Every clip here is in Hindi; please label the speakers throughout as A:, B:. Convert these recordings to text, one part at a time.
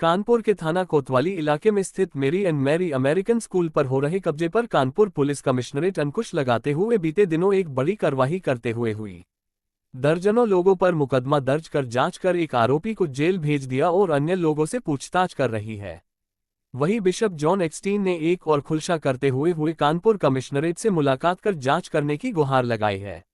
A: कानपुर के थाना कोतवाली इलाके में स्थित मेरी एंड मैरी अमेरिकन स्कूल पर हो रहे कब्जे पर कानपुर पुलिस कमिश्नरेट अंकुश लगाते हुए बीते दिनों एक बड़ी कार्रवाई करते हुए हुई। दर्जनों लोगों पर मुकदमा दर्ज कर जांच कर एक आरोपी को जेल भेज दिया और अन्य लोगों से पूछताछ कर रही है। वहीं बिशप जॉन एक्सटीन ने एक और खुलासा करते हुए कानपुर कमिश्नरेट से मुलाकात कर जांच करने की गुहार लगाई है।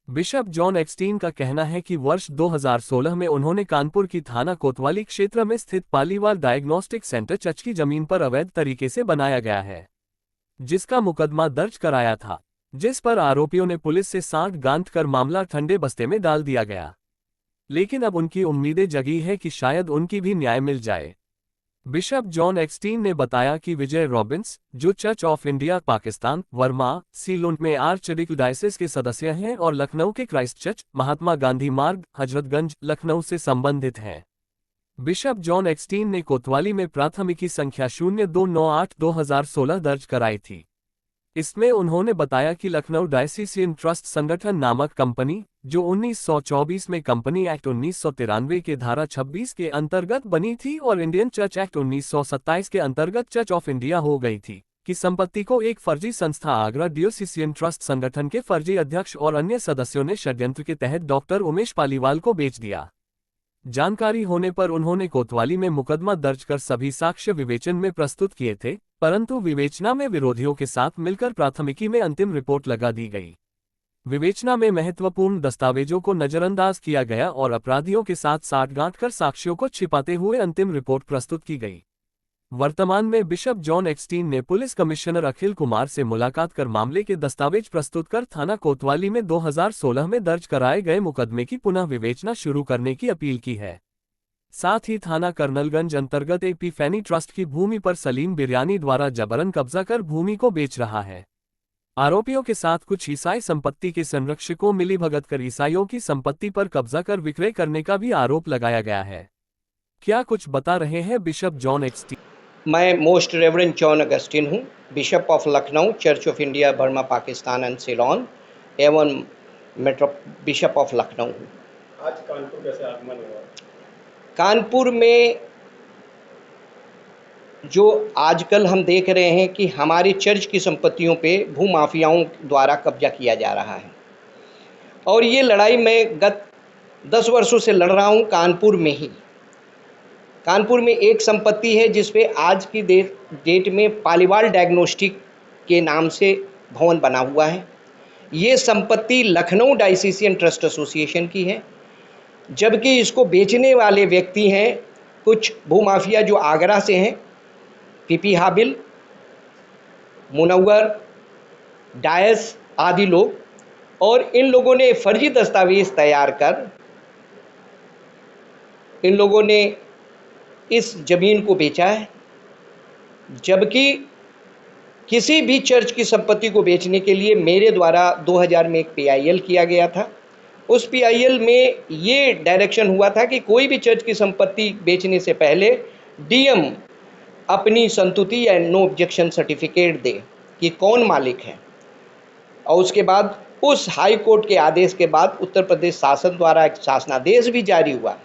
A: बिशप जॉन एक्सटीन का कहना है कि वर्ष 2016 में उन्होंने कानपुर की थाना कोतवाली क्षेत्र में स्थित पालीवाल डायग्नोस्टिक सेंटर चर्च की जमीन पर अवैध तरीके से बनाया गया है, जिसका मुकदमा दर्ज कराया था, जिस पर आरोपियों ने पुलिस से सांठ गांठ कर मामला ठंडे बस्ते में डाल दिया गया। लेकिन अब उनकी उम्मीदें जगी है कि शायद उनकी भी न्याय मिल जाए। बिशप जॉन एक्सटीन ने बताया कि विजय रॉबिन्स, जो church of India Pakistan, Verma, Ceylon में आर्चडियोसीस के सदस्य हैं और लखनऊ के क्राइस्ट चर्च, महात्मा गांधी मार्ग, हजरतगंज, लखनऊ से संबंधित हैं। बिशप जॉन एक्सटीन ने कोतवाली में प्राथमिकी संख्या 0298/2016 दर्ज कराई थी। इसमें उन्होंने बताया कि लखनऊ डायसीसियन ट्रस्ट संगठन नामक कंपनी, जो 1924 में कंपनी एक्ट 1993 के धारा 26 के अंतर्गत बनी थी और इंडियन चर्च एक्ट 1927 के अंतर्गत चर्च ऑफ इंडिया हो गई थी, की संपत्ति को एक फर्जी संस्था आगरा डियोसीसियन ट्रस्ट संगठन के फर्जी अध्यक्ष और अन्य सदस्यों ने षड्यंत्र के तहत डॉक्टर उमेश पालीवाल को बेच दिया। जानकारी होने पर उन्होंने कोतवाली में मुकदमा दर्ज कर सभी साक्ष्य विवेचन में प्रस्तुत किए थे, परंतु विवेचना में विरोधियों के साथ मिलकर प्राथमिकी में अंतिम रिपोर्ट लगा दी गई। विवेचना में महत्वपूर्ण दस्तावेजों को नजरअंदाज किया गया और अपराधियों के साथ साठगांठ कर साक्ष्यों को छिपाते हुए अंतिम रिपोर्ट प्रस्तुत की गई। वर्तमान में बिशप जॉन एक्सटीन ने पुलिस कमिश्नर अखिल कुमार से मुलाकात कर मामले के दस्तावेज प्रस्तुत कर थाना कोतवाली में 2016 में दर्ज कराए गए मुकदमे की पुनः विवेचना शुरू करने की अपील की है। साथ ही थाना कर्नलगंज अंतर्गत एपिफैनी ट्रस्ट की भूमि पर सलीम बिरयानी द्वारा जबरन कब्जा कर भूमि को बेच रहा है। आरोपियों के साथ कुछ ईसाई संपत्ति के संरक्षकों मिलीभगत कर ईसाइयों की संपत्ति पर कब्जा कर विक्रय करने का भी आरोप लगाया गया है। क्या कुछ बता रहे हैं बिशप जॉन एक्सटीन?
B: मैं मोस्ट रेवरेंड जॉन अगस्टिन हूँ, bishop of Lucknow, church of India, Burma, Pakistan and Ceylon एवं बिशप ऑफ लखनऊ हूँ।
C: आज कानपुर कैसे आगमन हुआ?
B: कानपुर में जो आजकल हम देख रहे हैं कि हमारे चर्च की संपत्तियों पे भूमाफियाओं द्वारा कब्जा किया जा रहा है और ये लड़ाई मैं गत 10 वर्षों से लड़ रहा हूँ कानपुर में ही। कानपुर में एक संपत्ति है जिस पे आज की डेट में पालीवाल डायग्नोस्टिक के नाम से भवन बना हुआ है। ये संपत्ति लखनऊ डायसीसियन ट्रस्ट एसोसिएशन की है, जबकि इसको बेचने वाले व्यक्ति हैं कुछ भूमाफिया जो आगरा से हैं, पीपी हाबिल, मुनव्वर, डायस आदि लोग, और इन लोगों ने फर्जी दस्तावेज तैयार कर इन लोगों ने इस ज़मीन को बेचा है। जबकि किसी भी चर्च की संपत्ति को बेचने के लिए मेरे द्वारा 2000 में एक PIL किया गया था। उस PIL में ये डायरेक्शन हुआ था कि कोई भी चर्च की संपत्ति बेचने से पहले DM अपनी संतुति या नो ऑब्जेक्शन सर्टिफिकेट दे कि कौन मालिक है, और उसके बाद उस हाई कोर्ट के आदेश के बाद उत्तर प्रदेश शासन द्वारा एक शासनादेश भी जारी हुआ।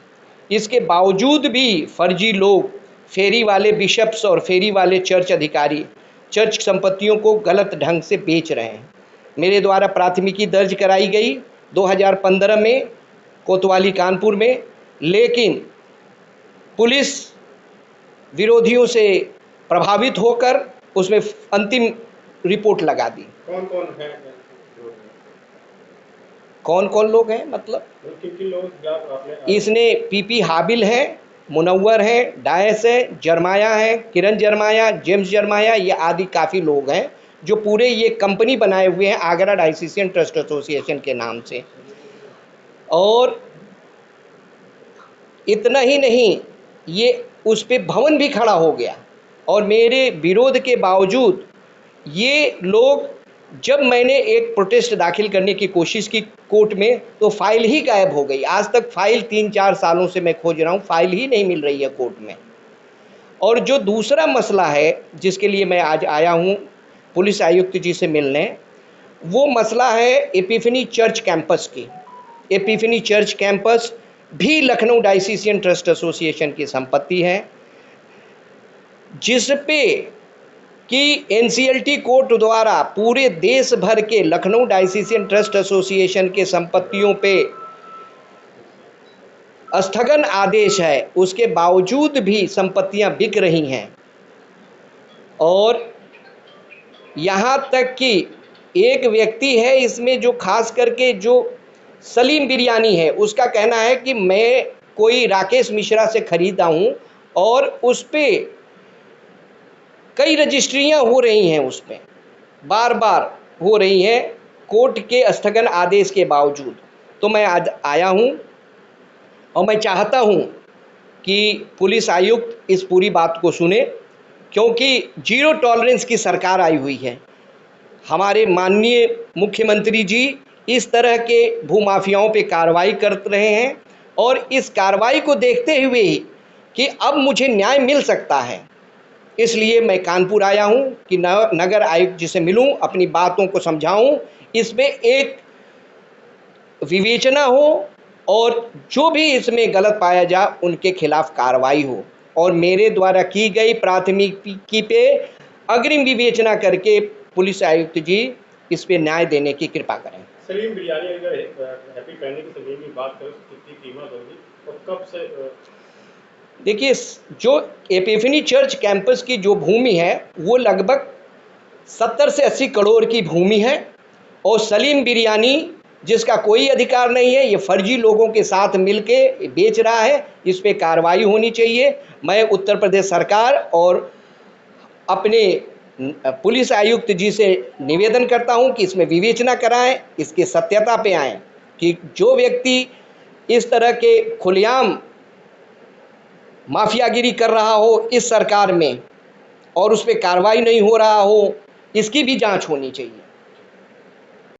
B: इसके बावजूद भी फर्जी लोग, फेरी वाले बिशप्स और फेरी वाले चर्च अधिकारी चर्च संपत्तियों को गलत ढंग से बेच रहे हैं। मेरे द्वारा प्राथमिकी दर्ज कराई गई 2015 में कोतवाली कानपुर में, लेकिन पुलिस विरोधियों से प्रभावित होकर उसमें अंतिम रिपोर्ट लगा दी। कौन कौन लोग हैं मतलब? इसने पीपी हाबिल है, मुनव्वर है, डायस है, जरमाया है, किरण जरमाया, जेम्स जरमाया, ये आदि काफ़ी लोग हैं जो पूरे ये कंपनी बनाए हुए हैं आगरा डायसीसियन ट्रस्ट एसोसिएशन के नाम से। और इतना ही नहीं, ये उस पे भवन भी खड़ा हो गया और मेरे विरोध के बावजूद ये लोग, जब मैंने एक प्रोटेस्ट दाखिल करने की कोशिश की कोर्ट में तो फाइल ही गायब हो गई। आज तक फाइल 3-4 सालों से मैं खोज रहा हूँ, फाइल ही नहीं मिल रही है कोर्ट में। और जो दूसरा मसला है जिसके लिए मैं आज आया हूँ पुलिस आयुक्त जी से मिलने, वो मसला है एपिफनी चर्च कैंपस की। एपिफनी चर्च कैंपस भी लखनऊ डायसीसियन ट्रस्ट एसोसिएशन की संपत्ति है। जिस पे कि एनसीएलटी कोर्ट द्वारा पूरे देश भर के लखनऊ डायसीसियन ट्रस्ट एसोसिएशन के संपत्तियों पे स्थगन आदेश है, उसके बावजूद भी संपत्तियां बिक रही हैं। और यहाँ तक कि एक व्यक्ति है इसमें जो खास करके जो सलीम बिरयानी है, उसका कहना है कि मैं कोई राकेश मिश्रा से खरीदा हूँ और उस पे कई रजिस्ट्रियां हो रही हैं, उस पे बार बार हो रही हैं कोर्ट के स्थगन आदेश के बावजूद। तो मैं आज आया हूँ और मैं चाहता हूँ कि पुलिस आयुक्त इस पूरी बात को सुने, क्योंकि जीरो टॉलरेंस की सरकार आई हुई है। हमारे माननीय मुख्यमंत्री जी इस तरह के भूमाफियाओं पे कार्रवाई कर रहे हैं और इस कार्रवाई को देखते हुए ही कि अब मुझे न्याय मिल सकता है, इसलिए मैं कानपुर आया हूं कि नगर आयुक्त जी से मिलूं, अपनी बातों को समझाऊं, इसमें एक विवेचना हो और जो भी इसमें गलत पाया जाए उनके खिलाफ कार्रवाई हो और मेरे द्वारा की गई प्राथमिकी पे अग्रिम विवेचना करके पुलिस आयुक्त जी इस पे न्याय देने की कृपा करें।
C: सलीम बिरयानी अगर हैप्पी पैंडी की ज़मीन की बात करें तो कितनी कीमत होगी और कब से?
B: देखिए, जो एपिफनी चर्च कैंपस की जो भूमि है वो लगभग 70 से 80 करोड़ की भूमि है और सलीम बिरयानी जिसका कोई अधिकार नहीं है, ये फर्जी लोगों के साथ मिलके बेच रहा है, इस पे कार्रवाई होनी चाहिए। मैं उत्तर प्रदेश सरकार और अपने पुलिस आयुक्त जी से निवेदन करता हूं कि इसमें विवेचना कराएं, इसके सत्यता पे आएं कि जो व्यक्ति इस तरह के खुलेआम माफियागिरी कर रहा हो इस सरकार में और उस पर कार्रवाई नहीं हो रहा हो, इसकी भी जांच होनी चाहिए।